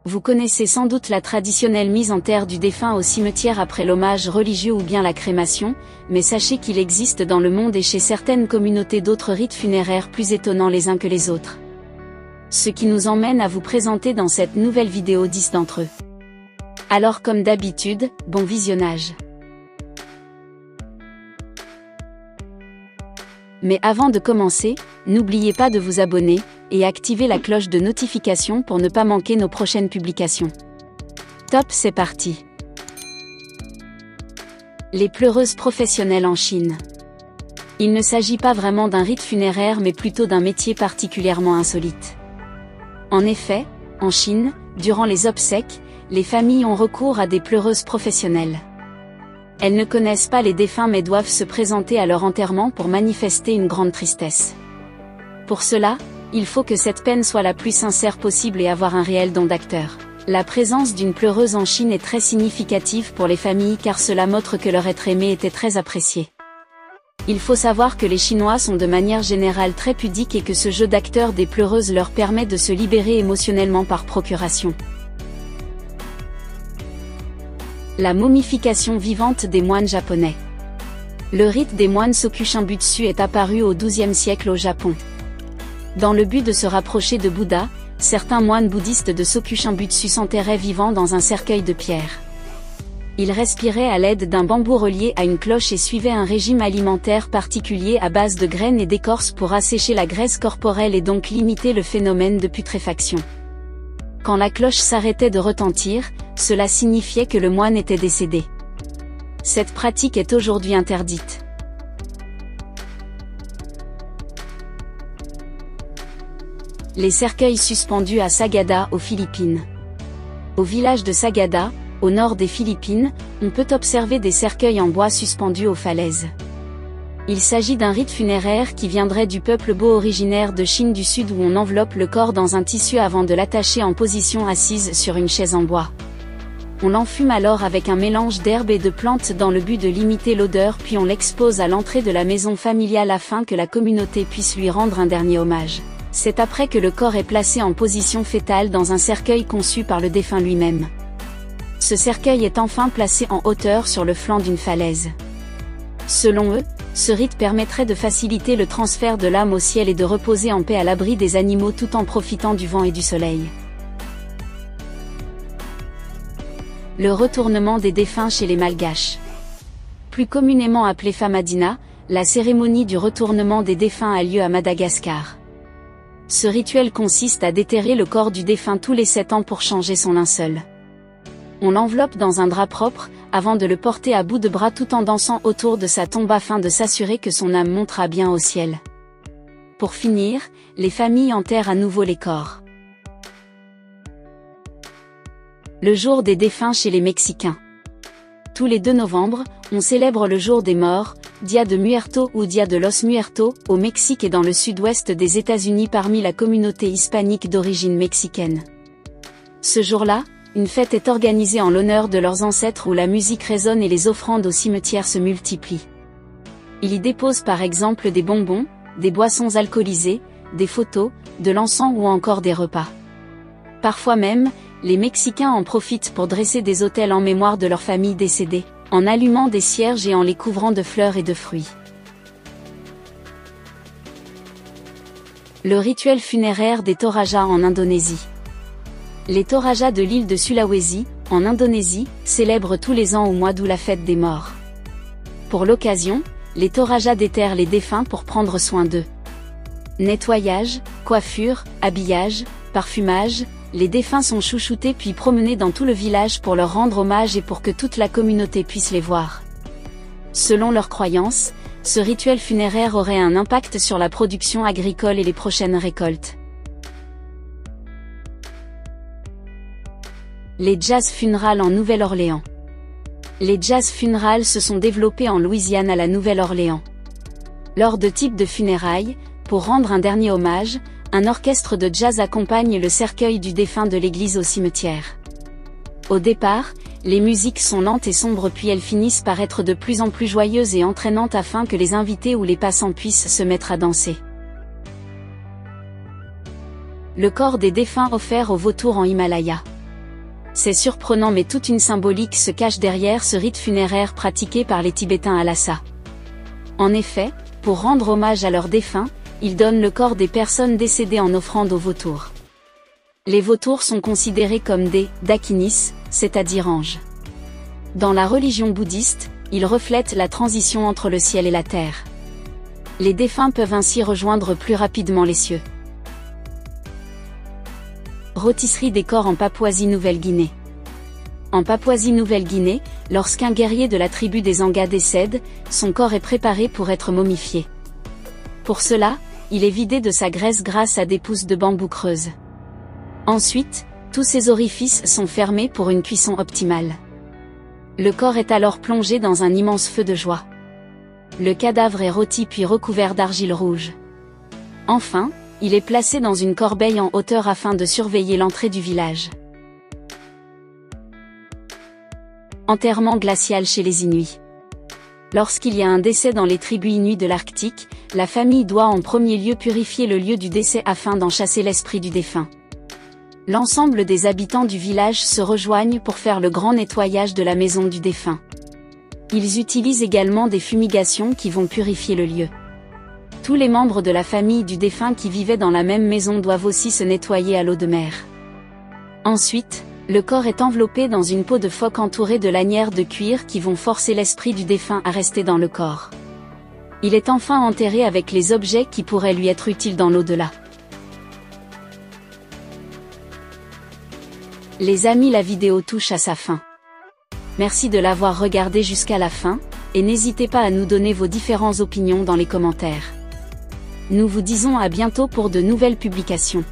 Vous connaissez sans doute la traditionnelle mise en terre du défunt au cimetière après l'hommage religieux ou bien la crémation, mais sachez qu'il existe dans le monde et chez certaines communautés d'autres rites funéraires plus étonnants les uns que les autres. Ce qui nous emmène à vous présenter dans cette nouvelle vidéo 10 d'entre eux. Alors comme d'habitude, bon visionnage. Mais avant de commencer, n'oubliez pas de vous abonner, et activer la cloche de notification pour ne pas manquer nos prochaines publications. Top, c'est parti. Les pleureuses professionnelles en Chine. Il ne s'agit pas vraiment d'un rite funéraire mais plutôt d'un métier particulièrement insolite. En effet, en Chine, durant les obsèques, les familles ont recours à des pleureuses professionnelles. Elles ne connaissent pas les défunts mais doivent se présenter à leur enterrement pour manifester une grande tristesse. Pour cela, il faut que cette peine soit la plus sincère possible et avoir un réel don d'acteur. La présence d'une pleureuse en Chine est très significative pour les familles car cela montre que leur être aimé était très apprécié. Il faut savoir que les Chinois sont de manière générale très pudiques et que ce jeu d'acteur des pleureuses leur permet de se libérer émotionnellement par procuration. La momification vivante des moines japonais. Le rite des moines Sokushinbutsu est apparu au XIIe siècle au Japon. Dans le but de se rapprocher de Bouddha, certains moines bouddhistes de Sokushinbutsu s'enterraient vivants dans un cercueil de pierre. Ils respiraient à l'aide d'un bambou relié à une cloche et suivaient un régime alimentaire particulier à base de graines et d'écorce pour assécher la graisse corporelle et donc limiter le phénomène de putréfaction. Quand la cloche s'arrêtait de retentir, cela signifiait que le moine était décédé. Cette pratique est aujourd'hui interdite. Les cercueils suspendus à Sagada, aux Philippines. Au village de Sagada, au nord des Philippines, on peut observer des cercueils en bois suspendus aux falaises. Il s'agit d'un rite funéraire qui viendrait du peuple Bo originaire de Chine du Sud où on enveloppe le corps dans un tissu avant de l'attacher en position assise sur une chaise en bois. On l'enfume alors avec un mélange d'herbes et de plantes dans le but de limiter l'odeur puis on l'expose à l'entrée de la maison familiale afin que la communauté puisse lui rendre un dernier hommage. C'est après que le corps est placé en position fétale dans un cercueil conçu par le défunt lui-même. Ce cercueil est enfin placé en hauteur sur le flanc d'une falaise. Selon eux, ce rite permettrait de faciliter le transfert de l'âme au ciel et de reposer en paix à l'abri des animaux tout en profitant du vent et du soleil. Le retournement des défunts chez les Malgaches. Plus communément appelée Famadina, la cérémonie du retournement des défunts a lieu à Madagascar. Ce rituel consiste à déterrer le corps du défunt tous les 7 ans pour changer son linceul. On l'enveloppe dans un drap propre, avant de le porter à bout de bras tout en dansant autour de sa tombe afin de s'assurer que son âme montera bien au ciel. Pour finir, les familles enterrent à nouveau les corps. Le jour des défunts chez les Mexicains. Tous les 2 novembre, on célèbre le jour des morts, Dia de Muertos ou Dia de los Muertos, au Mexique et dans le sud-ouest des États-Unis parmi la communauté hispanique d'origine mexicaine. Ce jour-là, une fête est organisée en l'honneur de leurs ancêtres où la musique résonne et les offrandes au cimetière se multiplient. Ils y déposent par exemple des bonbons, des boissons alcoolisées, des photos, de l'encens ou encore des repas. Parfois même, les Mexicains en profitent pour dresser des autels en mémoire de leurs familles décédées, en allumant des cierges et en les couvrant de fleurs et de fruits. Le rituel funéraire des Toraja en Indonésie. Les Toraja de l'île de Sulawesi, en Indonésie, célèbrent tous les ans au mois d'août la fête des morts. Pour l'occasion, les Toraja déterrent les défunts pour prendre soin d'eux. Nettoyage, coiffure, habillage, parfumage, les défunts sont chouchoutés puis promenés dans tout le village pour leur rendre hommage et pour que toute la communauté puisse les voir. Selon leurs croyances, ce rituel funéraire aurait un impact sur la production agricole et les prochaines récoltes. Les jazz funerales en Nouvelle-Orléans. Les jazz funerales se sont développés en Louisiane à la Nouvelle-Orléans. Lors de types de funérailles, pour rendre un dernier hommage, un orchestre de jazz accompagne le cercueil du défunt de l'église au cimetière. Au départ, les musiques sont lentes et sombres puis elles finissent par être de plus en plus joyeuses et entraînantes afin que les invités ou les passants puissent se mettre à danser. Le corps des défunts offert aux vautours en Himalaya. C'est surprenant mais toute une symbolique se cache derrière ce rite funéraire pratiqué par les Tibétains à Lhasa. En effet, pour rendre hommage à leurs défunts, ils donnent le corps des personnes décédées en offrande aux vautours. Les vautours sont considérés comme des dakinis, c'est-à-dire anges. Dans la religion bouddhiste, ils reflètent la transition entre le ciel et la terre. Les défunts peuvent ainsi rejoindre plus rapidement les cieux. Rôtisserie des corps en Papouasie-Nouvelle-Guinée. En Papouasie-Nouvelle-Guinée, lorsqu'un guerrier de la tribu des Angas décède, son corps est préparé pour être momifié. Pour cela, il est vidé de sa graisse grâce à des pousses de bambou creuses. Ensuite, tous ses orifices sont fermés pour une cuisson optimale. Le corps est alors plongé dans un immense feu de joie. Le cadavre est rôti puis recouvert d'argile rouge. Enfin, il est placé dans une corbeille en hauteur afin de surveiller l'entrée du village. Enterrement glacial chez les Inuits. Lorsqu'il y a un décès dans les tribus inuits de l'Arctique, la famille doit en premier lieu purifier le lieu du décès afin d'en chasser l'esprit du défunt. L'ensemble des habitants du village se rejoignent pour faire le grand nettoyage de la maison du défunt. Ils utilisent également des fumigations qui vont purifier le lieu. Tous les membres de la famille du défunt qui vivaient dans la même maison doivent aussi se nettoyer à l'eau de mer. Ensuite, le corps est enveloppé dans une peau de phoque entourée de lanières de cuir qui vont forcer l'esprit du défunt à rester dans le corps. Il est enfin enterré avec les objets qui pourraient lui être utiles dans l'au-delà. Les amis, la vidéo touche à sa fin. Merci de l'avoir regardé jusqu'à la fin, et n'hésitez pas à nous donner vos différentes opinions dans les commentaires. Nous vous disons à bientôt pour de nouvelles publications.